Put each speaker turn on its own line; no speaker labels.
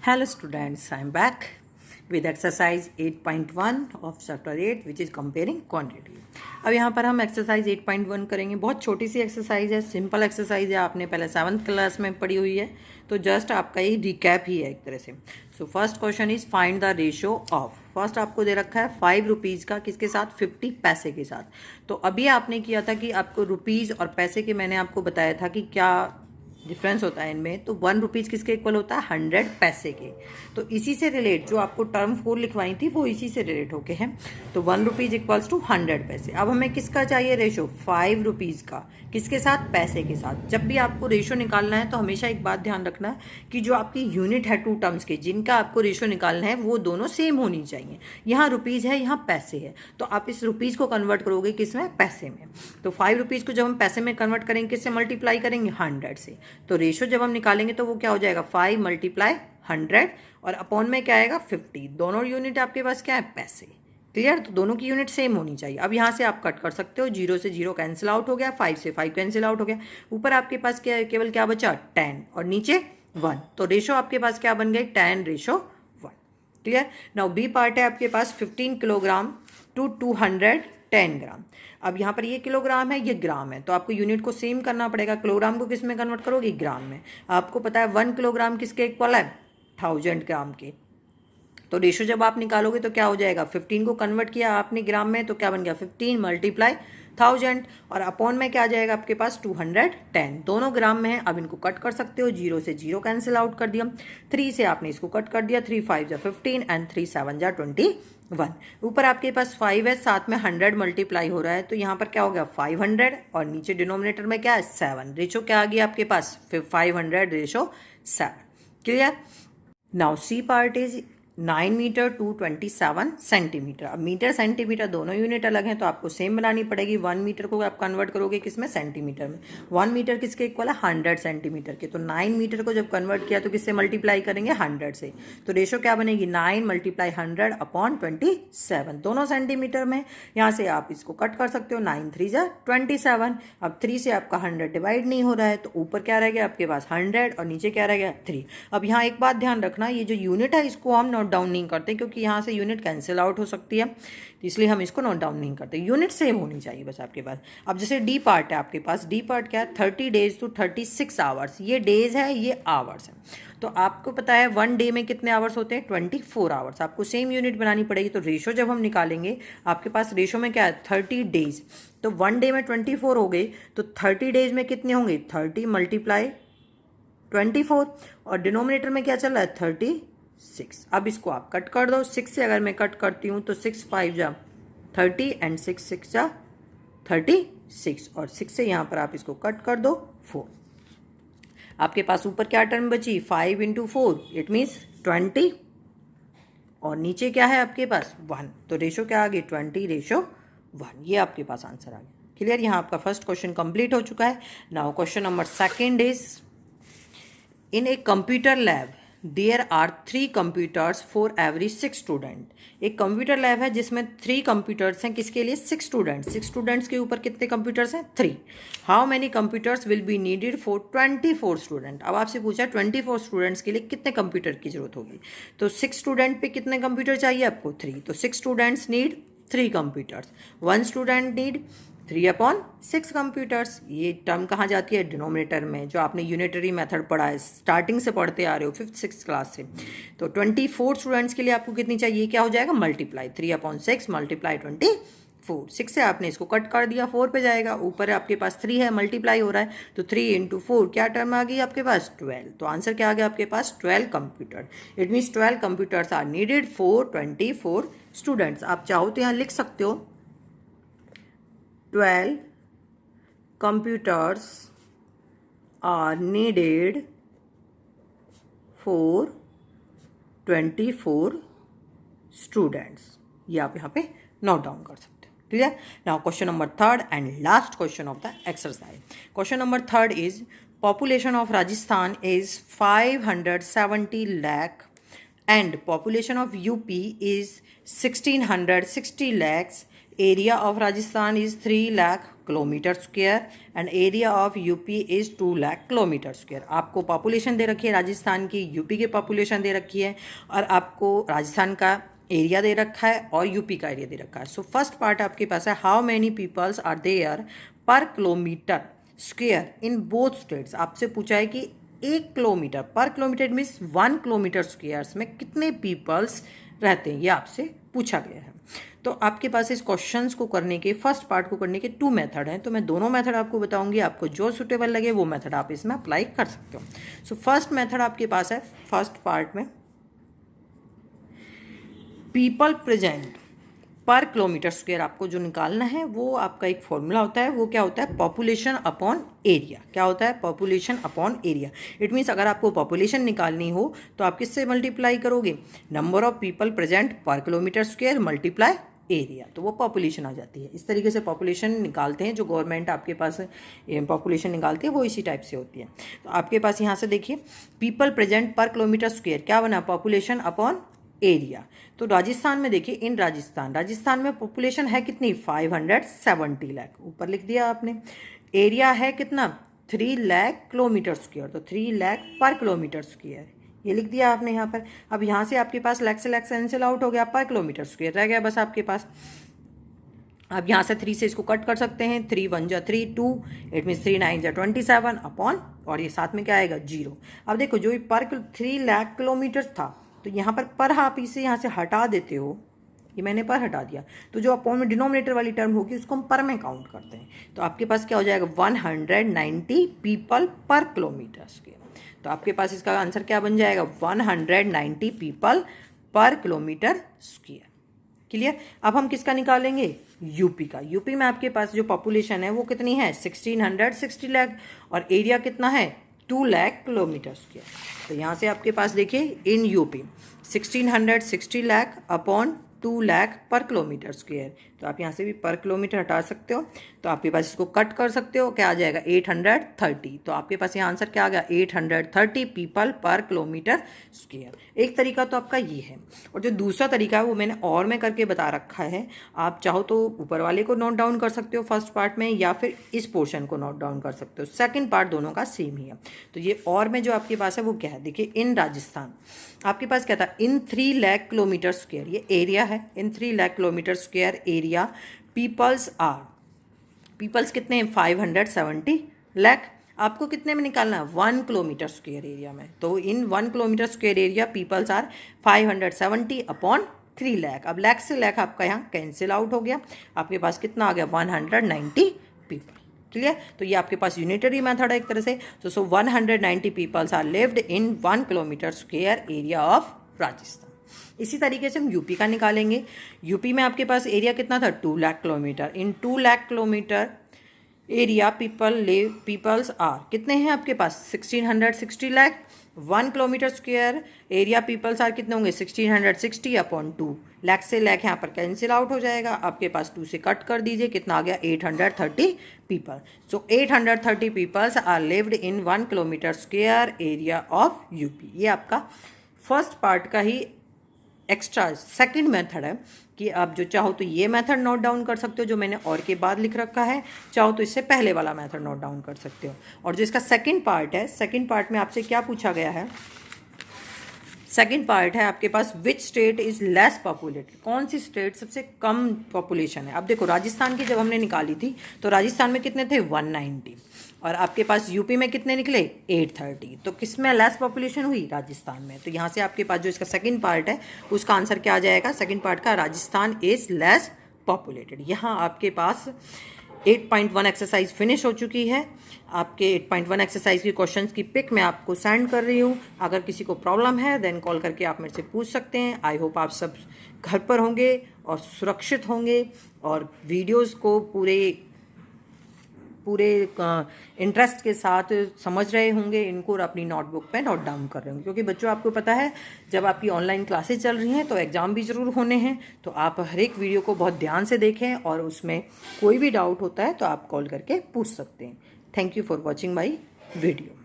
Hello students, I am back with exercise 8.1 of chapter 8 which is comparing quantity. अब यहाँ पर हम exercise 8.1 करेंगे. बहुत छोटी सी एक्सरसाइज है, सिंपल एक्सरसाइज है, आपने पहले 7th क्लास में पढ़ी हुई है, तो जस्ट आपका ये रिकैप ही है एक तरह से. So first question is find the ratio of. First आपको दे रखा है 5 रुपीज़ का, किसके साथ, 50 पैसे के साथ. तो अभी आपने किया था कि आपको रुपीज़ और पैसे के मैंने आपको बताया था कि क्या डिफरेंस होता है इनमें. तो 1 रुपीज़ किसके इक्वल होता है, 100 पैसे के. तो इसी से रिलेट जो आपको टर्म 4 लिखवाई थी वो इसी से रिलेट होके है. तो 1 रुपीज़ इक्वल्स टू 100 पैसे. अब हमें किसका चाहिए रेशो, 5 रुपीज़ का, किसके साथ, पैसे के साथ. जब भी आपको रेशो निकालना है तो हमेशा एक बात ध्यान रखना है कि जो आपकी यूनिट है टू टर्म्स के, जिनका आपको रेशो निकालना है वो दोनों सेम होनी चाहिए. यहाँ रुपीज़ है, यहाँ पैसे है, तो आप इस रुपीज़ को कन्वर्ट करोगे किसमें, पैसे में. तो 5 रुपीज़ को जब हम पैसे में कन्वर्ट करेंगे किससे मल्टीप्लाई करेंगे, 100 से. तो रेशो जब हम निकालेंगे तो वो क्या हो जाएगा, 5 मल्टीप्लाई 100 और अपॉन में क्या आएगा, 50. दोनों यूनिट आपके पास क्या है, पैसे. क्लियर. तो दोनों की यूनिट सेम होनी चाहिए. अब यहाँ से आप कट कर सकते हो, 0 से 0 कैंसिल आउट हो गया, 5 से 5 कैंसिल आउट हो गया. ऊपर आपके पास क्या है, केवल क्या बचा, 10 और नीचे 1. तो रेशो आपके पास क्या बन गई, 10:1. क्लियर. नाउ बी पार्ट है आपके पास 15 किलोग्राम टू 210 ग्राम. अब यहाँ पर ये किलोग्राम है, ये ग्राम है, तो आपको यूनिट को सेम करना पड़ेगा. किलोग्राम को किस में कन्वर्ट करोगे, ग्राम में. आपको पता है 1 किलोग्राम किसके इक्वल है, 1000 ग्राम के. तो रेशो जब आप निकालोगे तो क्या हो जाएगा, 15 को कन्वर्ट किया आपने ग्राम में तो क्या बन गया, 15 मल्टीप्लाई 1000 और अपॉन में क्या आ जाएगा आपके पास, 210. दोनों ग्राम में है. अब इनको कट कर सकते हो, 0 से 0 कैंसिल आउट कर दिया, 3 से आपने इसको कट कर दिया, 3 5 जा 15 एंड 3 7 जा 21. ऊपर आपके पास 5 है, साथ में 100 मल्टीप्लाई हो रहा है, तो यहाँ पर क्या हो गया 500 और नीचे डिनोमिनेटर में क्या है 7. रेशो क्या आ गया आपके पास, 500:7. Clear. Now C part is 9 metre to 27 centimetre. अब मीटर सेंटीमीटर दोनों यूनिट अलग हैं तो आपको सेम बनानी पड़ेगी. 1 मीटर को आप कन्वर्ट करोगे किसमें, सेंटीमीटर में. 1 मीटर किसके इक्वल है, 100 सेंटीमीटर के. तो 9 मीटर को जब कन्वर्ट किया तो किससे मल्टीप्लाई करेंगे, 100 से. तो रेशो क्या बनेगी, 9 मल्टीप्लाई 100 अपॉन 27. दोनों सेंटीमीटर में. यहाँ से आप इसको कट कर सकते हो, 9 3 जा 27. अब 3 से आपका 100 डिवाइड नहीं हो रहा है, तो ऊपर क्या रह गया आपके पास 100 और नीचे क्या रह गया 3. अब यहाँ एक बात ध्यान रखना, ये जो यूनिट है इसको हम नोट डाउन नहीं करते क्योंकि यहाँ से यूनिट कैंसिल आउट हो सकती है, तो इसलिए हम इसको नोट डाउन नहीं करते. यूनिट सेम होनी चाहिए बस आपके पास. अब जैसे डी पार्ट है आपके पास, डी पार्ट क्या है, 30 days टू 36 आवर्स. ये डेज है, ये आवर्स है. तो आपको पता है 1 डे में कितने आवर्स होते हैं, 24 आवर्स. आपको सेम यूनिट बनानी पड़ेगी. तो रेशो जब हम निकालेंगे आपके पास रेशो में क्या है, 30 days. तो 1 डे में 24 हो गए, तो 30 days में कितने होंगे, 30 मल्टीप्लाई 24 और डिनोमिनेटर में क्या चल रहा है, 36. अब इसको आप कट कर दो. 6 से अगर मैं कट करती हूँ तो 6 5 जा 30 एंड 6 6 जा 36 और 6 से यहाँ पर आप इसको कट कर दो 4. आपके पास ऊपर क्या टर्म बची, 5 × 4 इट मीन्स 20 और नीचे क्या है आपके पास 1. तो रेशो क्या आ गई, 20:1. ये आपके पास आंसर आ गया. क्लियर. यहाँ आपका फर्स्ट क्वेश्चन कंप्लीट हो चुका है. Now question number second is in a computer lab there are 3 computers for every 6 student. एक कंप्यूटर लैब है जिसमें 3 computers हैं, किसके लिए, 6 स्टूडेंट्स. 6 स्टूडेंट्स के ऊपर कितने कंप्यूटर्स हैं, 3. How many computers will be needed for 24 student. अब आपसे पूछा 24 स्टूडेंट्स के लिए कितने कंप्यूटर की जरूरत होगी. तो 6 स्टूडेंट पे कितने कंप्यूटर चाहिए आपको, 3. तो 6 students need 3 computers. 1 student need 3/6 computers. ये टर्म कहाँ जाती है, डिनोमिनेटर में, जो आपने यूनिटरी मेथड पढ़ा है, स्टार्टिंग से पढ़ते आ रहे हो 5th 6th क्लास से. तो 24 स्टूडेंट्स के लिए आपको कितनी चाहिए, क्या हो जाएगा, मल्टीप्लाई 3/6 मल्टीप्लाई 24. 6 से आपने इसको कट कर दिया, 4 पे जाएगा. ऊपर आपके पास 3 है, मल्टीप्लाई हो रहा है, तो 3 × 4 क्या टर्म आ गई आपके पास, 12. तो आंसर क्या आ गया आपके पास, 12 computer. It means 12 computers are needed for 24 students. आप चाहो तो यहाँ लिख सकते हो 12 computers are needed for 24 students. ये आप यहाँ पे नोट डाउन कर सकते हो. Clear. Now question number third and last question of the exercise. Question number third is population of Rajasthan is 570 lakh and population of UP is 1660 lakhs area of Rajasthan is 3 lakh kilometre square and area of UP is 2 lakh kilometre square. आपको population दे रखी है राजस्थान की, UP की population दे रखी है, और आपको राजस्थान का एरिया दे रखा है और यूपी का एरिया दे रखा है। सो फर्स्ट पार्ट आपके पास है, how many peoples are there per kilometer square in both states. आपसे पूछा है कि 1 किलोमीटर पर किलोमीटर मीन्स 1 किलोमीटर स्क्वायर्स में कितने पीपल्स रहते हैं, ये आपसे पूछा गया है। तो आपके पास इस क्वेश्चंस को करने के, फर्स्ट पार्ट को करने के 2 मेथड हैं, तो मैं दोनों मेथड आपको बताऊंगी, आपको जो सुटेबल लगे वो मेथड आप इसमें अप्लाई कर सकते हो। सो फर्स्ट मेथड आपके पास है, फर्स्ट पार्ट में पीपल प्रेजेंट पर किलोमीटर स्क्वायर आपको जो निकालना है वो आपका एक फॉर्मूला होता है, वो क्या होता है, पॉपुलेशन अपॉन एरिया। क्या होता है, population upon area. It means अगर आपको पॉपुलेशन निकालनी हो तो आप किससे मल्टीप्लाई करोगे, नंबर ऑफ पीपल प्रेजेंट पर किलोमीटर स्क्वायर मल्टीप्लाई एरिया, तो वो पॉपुलेशन आ जाती है। इस तरीके से पॉपुलेशन निकालते हैं, जो गवर्नमेंट आपके पास पॉपुलेशन निकालती है वो इसी टाइप से होती है। तो आपके पास यहाँ से देखिए पीपल प्रेजेंट पर किलोमीटर स्क्वायर क्या बना, पॉपुलेशन अपॉन एरिया। तो राजस्थान में देखिए, इन राजस्थान में पॉपुलेशन है कितनी, 570 लाख, ऊपर लिख दिया आपने। एरिया है कितना, 3 लाख किलोमीटर स्क्वायर, तो 3 लाख पर किलोमीटर स्क्वायर, ये लिख दिया आपने यहाँ पर। अब यहाँ से आपके पास लाख से लाख कैंसिल आउट हो गया, पर किलोमीटर स्क्वायर रह गया बस आपके पास। अब यहाँ से 3 से इसको कट कर सकते हैं, 3 1 जा 3 2, इट मीन्स 3 9 जा 27 अपॉन, और ये साथ में क्या आएगा 0। अब देखो जो पर 3 लाख किलोमीटर था, तो यहाँ पर आप इसे यहाँ से हटा देते हो, ये मैंने पर हटा दिया, तो जो अपॉन में डिनोमिनेटर वाली टर्म होगी उसको हम पर में काउंट करते हैं। तो आपके पास क्या हो जाएगा, 190 पीपल पर किलोमीटर स्क्वायर। तो आपके पास इसका आंसर क्या बन जाएगा, 190 पीपल पर किलोमीटर स्क्वायर। क्लियर। अब हम किसका निकालेंगे, यूपी का। यूपी में आपके पास जो पॉपुलेशन है वो कितनी है, 1660 लाख, और एरिया कितना है, 2 लाख किलोमीटर स्क्वायर। तो यहाँ से आपके पास देखिए in UP 1660 lakh upon 2 lakh पर किलोमीटर स्क्वायर, तो आप यहाँ से भी पर किलोमीटर हटा सकते हो, तो आपके पास इसको कट कर सकते हो, क्या आ जाएगा 830। तो आपके पास यहाँ आंसर क्या आ गया, 830 पीपल पर किलोमीटर स्क्वायर। एक तरीका तो आपका ये है, और जो दूसरा तरीका है वो मैंने और में करके बता रखा है। आप चाहो तो ऊपर वाले को नोट डाउन कर सकते हो फर्स्ट पार्ट में, या फिर इस पोर्शन को नोट डाउन कर सकते हो, सेकेंड पार्ट दोनों का सेम ही है। तो ये और में जो आपके पास है वो क्या है, देखिए इन राजस्थान आपके पास क्या था, इन 3 लाख किलोमीटर स्क्वायर, ये एरिया है, in 3 lakh kilometre square area, peoples कितने हैं, 570 लाख। आपको कितने में निकालना है, 1 किलोमीटर स्क्वायर एरिया में। तो in 1 kilometre square area peoples are 570 upon 3 lakh. अब लाख से लाख आपका यहाँ कैंसिल आउट हो गया, आपके पास कितना आ गया, 190 पीपल। क्लियर। तो ये आपके पास यूनिटरी मेथड है एक तरह से। तो 190 peoples are lived in 1 kilometre square area of Rajasthan. इसी तरीके से हम यूपी का निकालेंगे। यूपी में आपके पास एरिया कितना था, 2 lakh kilometre. In 2 lakh kilometre area peoples are कितने हैं आपके पास, 1660 lakh. 1 kilometre square area peoples are कितने होंगे, 1660 अपॉन 2 लाख से लाख यहाँ पर कैंसिल आउट हो जाएगा, आपके पास 2 से कट कर दीजिए, कितना आ गया, 830 people. So 830 peoples are lived in 1 kilometre square area of UP. ये आपका फर्स्ट पार्ट का ही एक्स्ट्रा सेकंड मेथड है, कि आप जो चाहो तो ये मेथड नोट डाउन कर सकते हो जो मैंने और के बाद लिख रखा है, चाहो तो इससे पहले वाला मेथड नोट डाउन कर सकते हो। और जो इसका सेकंड पार्ट है, सेकंड पार्ट में आपसे क्या पूछा गया है, सेकंड पार्ट है आपके पास, which state is less populated, कौन सी स्टेट सबसे कम पॉपुलेशन है। अब देखो राजस्थान की जब हमने निकाली थी तो राजस्थान में कितने थे, 190, और आपके पास यूपी में कितने निकले, 830। तो किस में लेस पॉपुलेशन हुई, राजस्थान में। तो यहाँ से आपके पास जो इसका सेकंड पार्ट है उसका आंसर क्या आ जाएगा, सेकंड पार्ट का, राजस्थान इज लेस पॉपुलेटेड। यहाँ आपके पास 8.1 एक्सरसाइज फिनिश हो चुकी है। आपके 8.1 एक्सरसाइज की क्वेश्चंस की पिक मैं आपको सेंड कर रही हूँ। अगर किसी को प्रॉब्लम है देन कॉल करके आप मेरे से पूछ सकते हैं। आई होप आप सब घर पर होंगे और सुरक्षित होंगे, और वीडियोस को पूरे इंटरेस्ट के साथ समझ रहे होंगे इनको, और अपनी नोटबुक पे नोट डाउन कर रहे होंगे। क्योंकि बच्चों आपको पता है जब आपकी ऑनलाइन क्लासेस चल रही हैं तो एग्ज़ाम भी ज़रूर होने हैं, तो आप हर एक वीडियो को बहुत ध्यान से देखें, और उसमें कोई भी डाउट होता है तो आप कॉल करके पूछ सकते हैं। Thank you for watching my video.